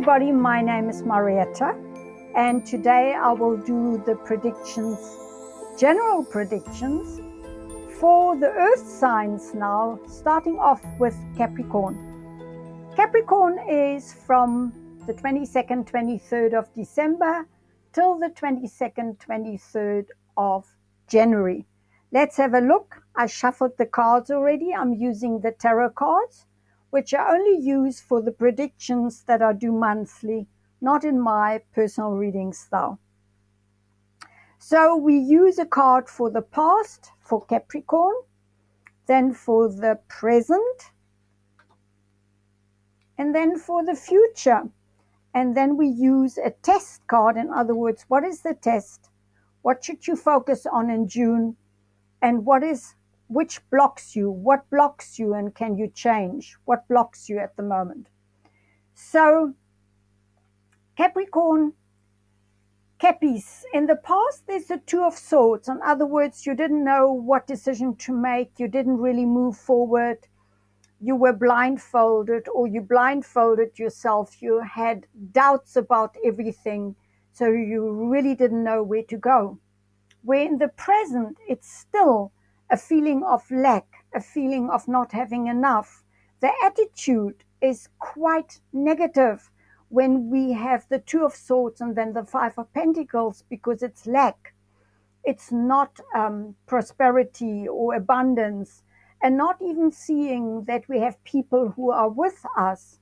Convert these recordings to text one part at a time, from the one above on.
everybody, my name is Marietta, and today I will do the predictions, general predictions for the earth signs now, starting off with Capricorn. Capricorn is from the 22nd, 23rd of December till the 22nd, 23rd of January. Let's have a look. I shuffled the cards already. I'm using the tarot cards, which I only use for the predictions that I do monthly, not in my personal reading style. So we use a card for the past, for Capricorn, then for the present, and then for the future. And then we use a test card. In other words, what is the test? What should you focus on in June? And which blocks you? What blocks you and can you change? What blocks you at the moment? So Capricorn, Cappies, in the past there's a Two of Swords. In other words, you didn't know what decision to make. You didn't really move forward. You were blindfolded, or you blindfolded yourself. You had doubts about everything, so you really didn't know where to go. Where in the present, it's still a feeling of lack, a feeling of not having enough. The attitude is quite negative when we have the Two of Swords and then the Five of Pentacles, because it's lack. It's not prosperity or abundance, and not even seeing that we have people who are with us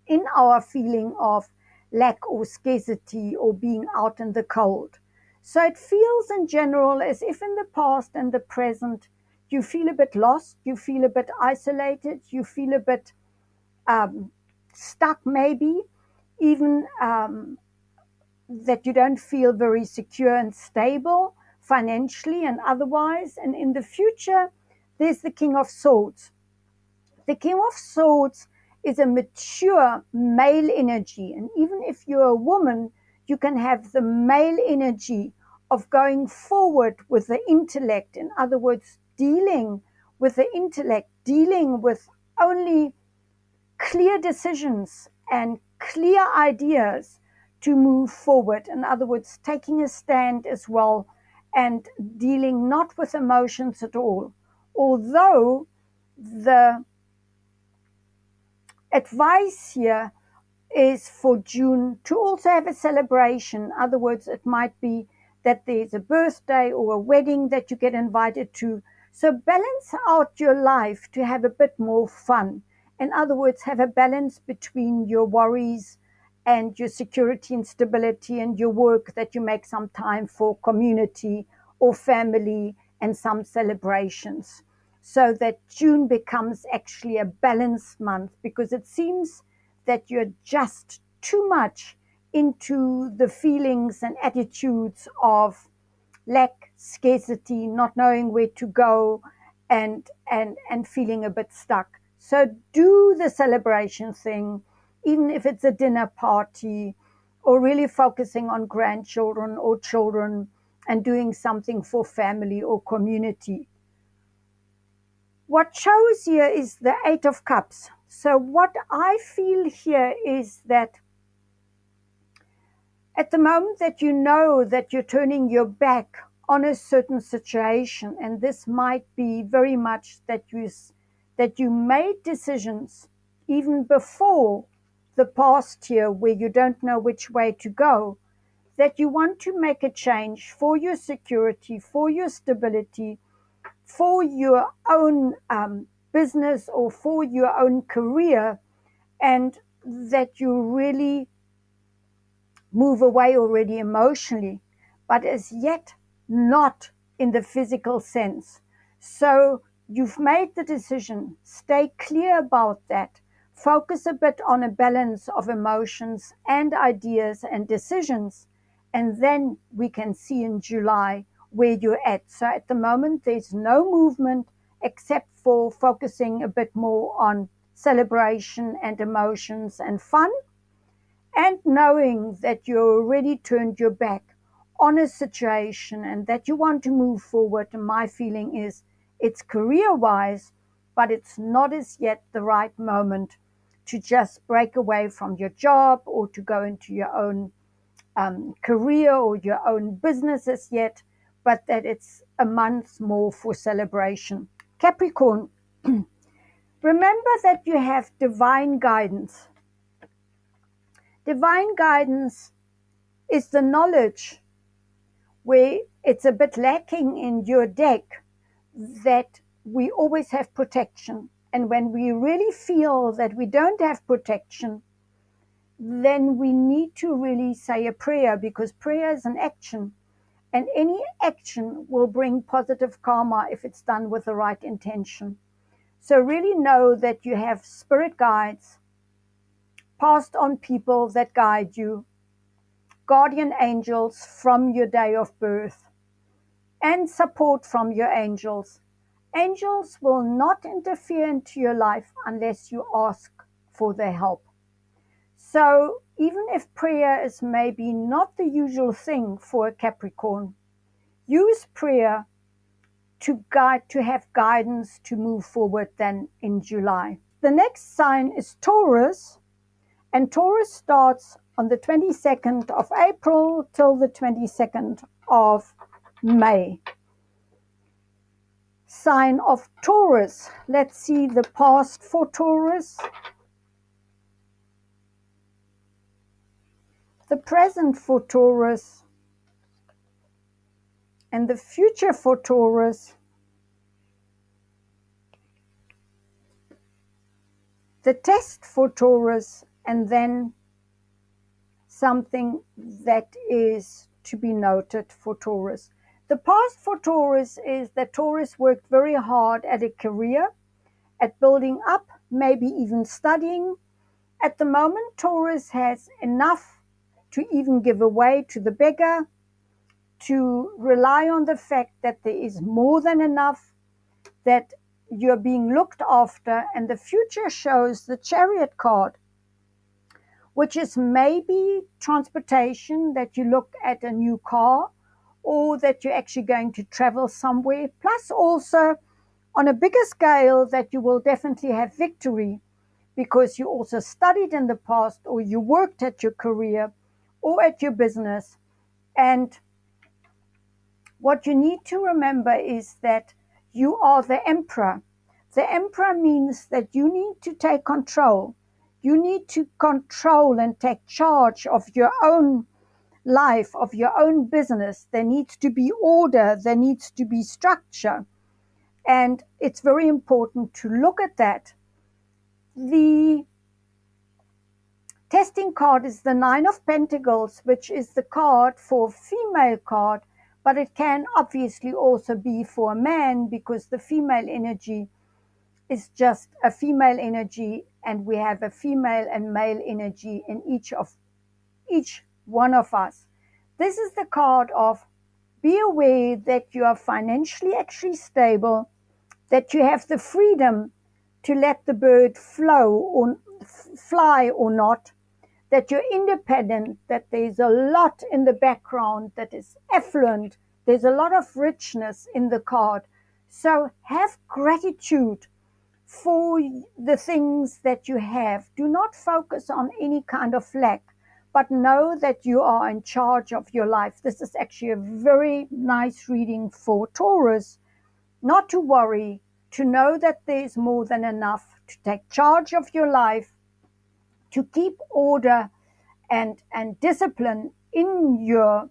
in our feeling of lack or scarcity or being out in the cold. So it feels in general as if in the past and the present, you feel a bit lost, you feel a bit isolated, you feel a bit stuck maybe, even that you don't feel very secure and stable financially and otherwise. And in the future, there's the King of Swords. The King of Swords is a mature male energy. And even if you're a woman, you can have the male energy of going forward with the intellect. In other words, dealing with the intellect, dealing with only clear decisions and clear ideas to move forward. In other words, taking a stand as well and dealing not with emotions at all. Although the advice here is for June to also have a celebration. In other words, it might be that there's a birthday or a wedding that you get invited to. So balance out your life to have a bit more fun. In other words, have a balance between your worries and your security and stability and your work, that you make some time for community or family and some celebrations, so that June becomes actually a balanced month, because it seems that you're just too much into the feelings and attitudes of lack, scarcity, not knowing where to go, and feeling a bit stuck. So do the celebration thing, even if it's a dinner party, or really focusing on grandchildren or children and doing something for family or community. What shows here is the Eight of Cups. So what I feel here is that at the moment that you know that you're turning your back on a certain situation, and this might be very much that you made decisions even before the past year where you don't know which way to go, that you want to make a change for your security, for your stability, for your own business or for your own career, and that you really move away already emotionally, but as yet not in the physical sense. So you've made the decision. Stay clear about that. Focus a bit on a balance of emotions and ideas and decisions, and then we can see in July where you're at. So at the moment, there's no movement except for focusing a bit more on celebration and emotions and fun, and knowing that you already turned your back on a situation and that you want to move forward. And my feeling is it's career-wise, but it's not as yet the right moment to just break away from your job or to go into your own career or your own businesses yet, but that it's a month more for celebration. Capricorn, remember that you have divine guidance. Divine guidance is the knowledge where it's a bit lacking in your deck, that we always have protection. And when we really feel that we don't have protection, then we need to really say a prayer, because prayer is an action. And any action will bring positive karma if it's done with the right intention. So really know that you have spirit guides, passed on people that guide you, guardian angels from your day of birth, and support from your angels. Angels will not interfere into your life unless you ask for their help. So even if prayer is maybe not the usual thing for a Capricorn, use prayer to have guidance to move forward then in July. The next sign is Taurus, and Taurus starts on the 22nd of April till the 22nd of May. Sign of Taurus. Let's see the past for Taurus, the present for Taurus, and the future for Taurus. The test for Taurus, and then something that is to be noted for Taurus. The past for Taurus is that Taurus worked very hard at a career, at building up, maybe even studying. At the moment, Taurus has enough to even give away to the beggar, to rely on the fact that there is more than enough, that you're being looked after. And the future shows the Chariot card, which is maybe transportation, that you look at a new car, or that you're actually going to travel somewhere. Plus also on a bigger scale that you will definitely have victory, because you also studied in the past, or you worked at your career or at your business. And what you need to remember is that you are the emperor. The emperor means that you need to take control. You need to control and take charge of your own life, of your own business. There needs to be order. There needs to be structure. And it's very important to look at that. The testing card is the Nine of Pentacles, which is the card for female card, but it can obviously also be for a man, because the female energy is just a female energy, and we have a female and male energy in each one of us. This is the card of be aware that you are financially actually stable, that you have the freedom to let the bird fly or not, that you're independent, that there's a lot in the background that is affluent, there's a lot of richness in the card. So have gratitude for the things that you have. Do not focus on any kind of lack, but know that you are in charge of your life. This is actually a very nice reading for Taurus. Not to worry, to know that there's more than enough, to take charge of your life, to keep order and discipline in your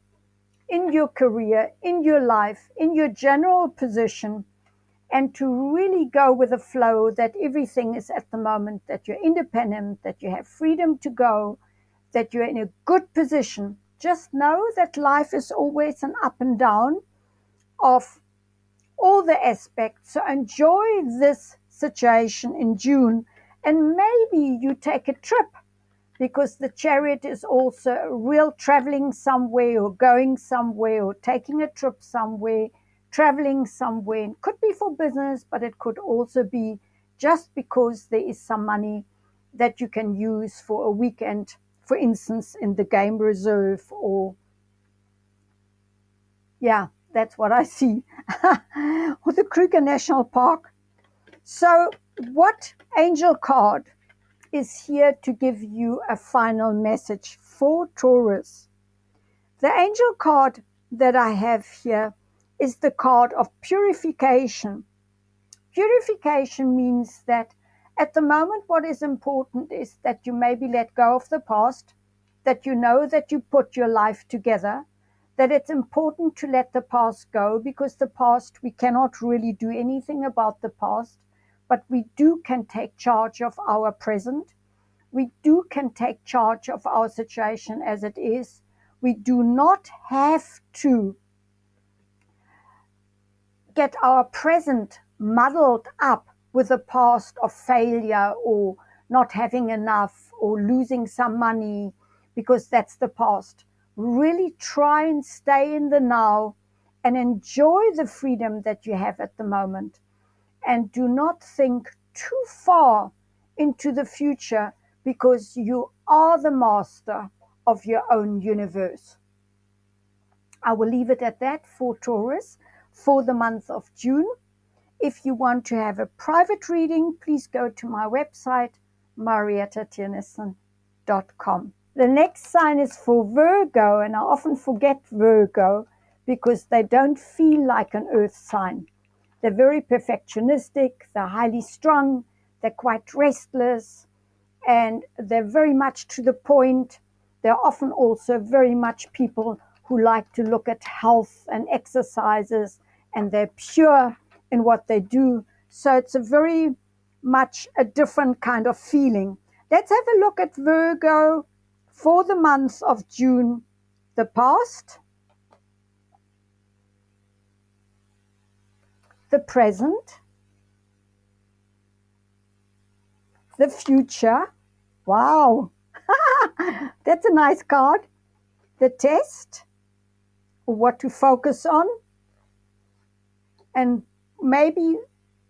career, in your life, in your general position, and to really go with the flow, that everything is at the moment, that you're independent, that you have freedom to go, that you're in a good position. Just know that life is always an up and down of all the aspects. So enjoy this situation in June, and maybe you take a trip, because the Chariot is also real traveling somewhere, or going somewhere, or taking a trip somewhere, traveling somewhere. It could be for business, but it could also be just because there is some money that you can use for a weekend, for instance, in the game reserve, or yeah, that's what I see, or the Kruger National Park. So what angel card is here to give you a final message for Taurus. The angel card that I have here is the card of purification. Purification means that at the moment, what is important is that you maybe let go of the past, that you know that you put your life together, that it's important to let the past go, because the past, we cannot really do anything about the past, but we can take charge of our present. We can take charge of our situation as it is. We do not have to get our present muddled up with a past of failure or not having enough or losing some money, because that's the past. Really try and stay in the now and enjoy the freedom that you have at the moment. And do not think too far into the future, because you are the master of your own universe. I will leave it at that for Taurus for the month of June. If you want to have a private reading, please go to my website, mariettatjennissen.com. The next sign is for Virgo, and I often forget Virgo because they don't feel like an earth sign. They're very perfectionistic, they're highly strung, they're quite restless, and they're very much to the point. They're often also very much people who like to look at health and exercises, and they're pure in what they do. So it's a very much a different kind of feeling. Let's have a look at Virgo for the month of June, the past, the present, the future. Wow, that's a nice card. The test, what to focus on, and maybe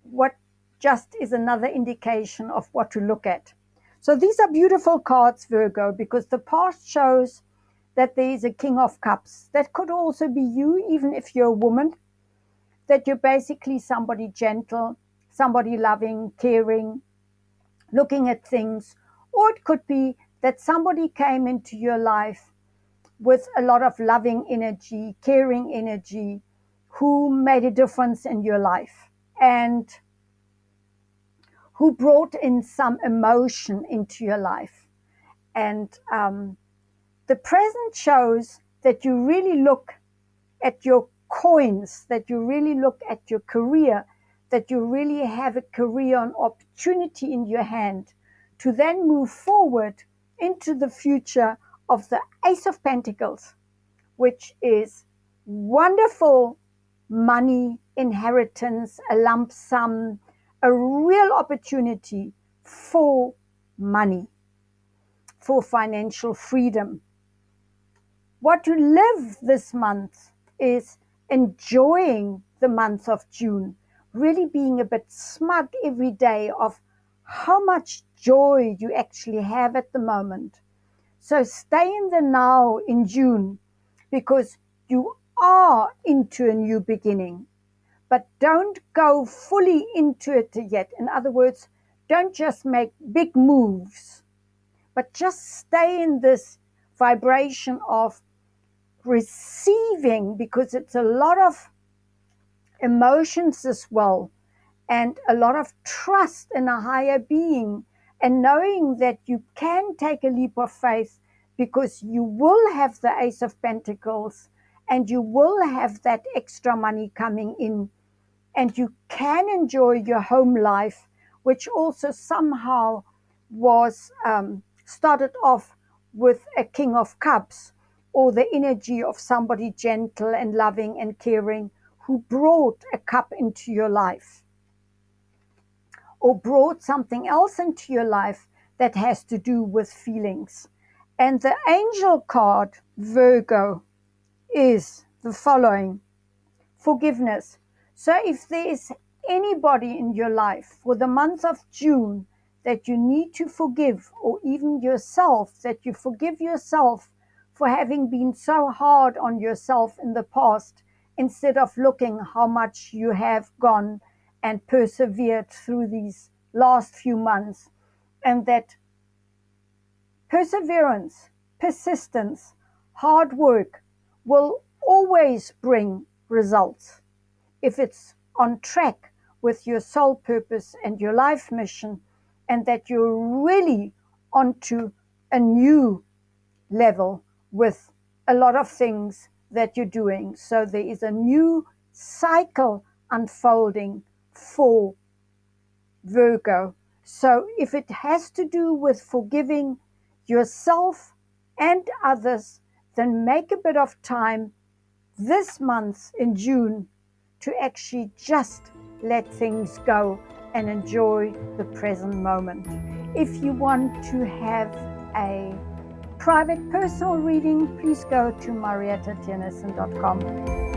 what just is another indication of what to look at. So these are beautiful cards, Virgo, because the past shows that there is a King of Cups. That could also be you, even if you're a woman, that you're basically somebody gentle, somebody loving, caring, looking at things. Or it could be that somebody came into your life with a lot of loving energy, caring energy, who made a difference in your life and who brought in some emotion into your life. And the present shows that you really look at your coins, that you really look at your career, that you really have a career and opportunity in your hand to then move forward into the future of the Ace of Pentacles, which is wonderful money, inheritance, a lump sum, a real opportunity for money, for financial freedom. What to live this month is enjoying the month of June, really being a bit smug every day of how much joy you actually have at the moment. So stay in the now in June, because you are into a new beginning, but don't go fully into it yet. In other words, don't just make big moves, but just stay in this vibration of receiving, because it's a lot of emotions as well, and a lot of trust in a higher being, and knowing that you can take a leap of faith, because you will have the Ace of Pentacles and you will have that extra money coming in, and you can enjoy your home life, which also somehow was started off with a King of Cups, or the energy of somebody gentle and loving and caring who brought a cup into your life, or brought something else into your life that has to do with feelings. And the angel card, Virgo, is the following: forgiveness. So if there is anybody in your life for the month of June that you need to forgive, or even yourself, that you forgive yourself for having been so hard on yourself in the past, instead of looking how much you have gone and persevered through these last few months, and that Perseverance, persistence, hard work will always bring results. If it's on track with your soul purpose and your life mission, and that you're really onto a new level with a lot of things that you're doing. So there is a new cycle unfolding for Virgo. So if it has to do with forgiving yourself and others, then make a bit of time this month in June to actually just let things go and enjoy the present moment. If you want to have a private personal reading, please go to mariettatennison.com.